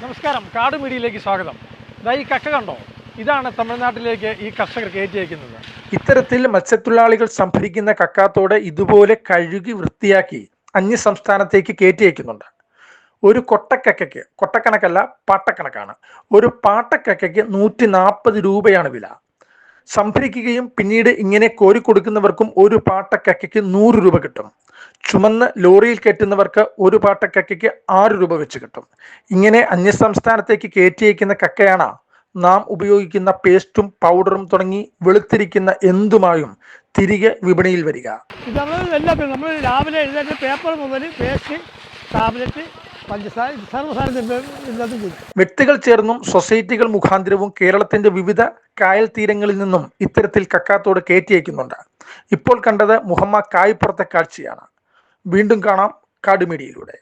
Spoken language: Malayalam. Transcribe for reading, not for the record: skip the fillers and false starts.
നമസ്കാരം, കാട് മീഡിയയിലേക്ക് സ്വാഗതം. ഈ കക്ക കണ്ടോ? ഇതാണ് തമിഴ്നാട്ടിലേക്ക് ഈ കർഷകർ കയറ്റി അയക്കുന്നത്. ഇത്തരത്തിൽ മത്സ്യത്തൊഴിലാളികൾ സംഭരിക്കുന്ന കക്കാത്തോടെ ഇതുപോലെ കഴുകി വൃത്തിയാക്കി അന്യ സംസ്ഥാനത്തേക്ക് കയറ്റി അയക്കുന്നുണ്ട്. ഒരു കൊട്ടക്കക്കയ്ക്ക്, കൊട്ടക്കണക്കല്ല പാട്ടക്കണക്കാണ്, ഒരു പാട്ടക്കക്കയ്ക്ക് 140 രൂപയാണ് വില. സംഭരിക്കുകയും പിന്നീട് ഇങ്ങനെ കോരിക്കൊടുക്കുന്നവർക്കും ഒരു പാട്ടക്കക്കയ്ക്ക് 100 രൂപ കിട്ടും. ചുമന്ന് ലോറിയിൽ കയറ്റുന്നവർക്ക് ഒരു പാട്ടക്കക്കയ്ക്ക് 6 രൂപ വെച്ച് കിട്ടും. ഇങ്ങനെ അന്യസംസ്ഥാനത്തേക്ക് കയറ്റിയേക്കുന്ന കക്കയാണ് നാം ഉപയോഗിക്കുന്ന പേസ്റ്റും പൗഡറും തുടങ്ങി വെളുത്തിരിക്കുന്ന എന്തുമായും തിരികെ വിപണിയിൽ വരിക. ഇത് നമ്മൾ രാവിലെ എഴുന്നേറ്റ് പേപ്പർ മുതൽ പേസ്റ്റ്, ടാബ്ലറ്റ്, പഞ്ചസാര, സർവ്വസാധനം വ്യക്തികൾ ചേർന്നും സൊസൈറ്റികൾ മുഖാന്തരവും കേരളത്തിന്റെ വിവിധ കായൽ തീരങ്ങളിൽ നിന്നും ഇത്തരത്തിൽ കക്കാത്തോട് കയറ്റിയേക്കുന്നുണ്ട്. ഇപ്പോൾ കണ്ടത് മുഹമ്മ കായ്പുറത്തെ കാഴ്ചയാണ്. വീണ്ടും കാണാം കാട് മീഡിയയിലൂടെ.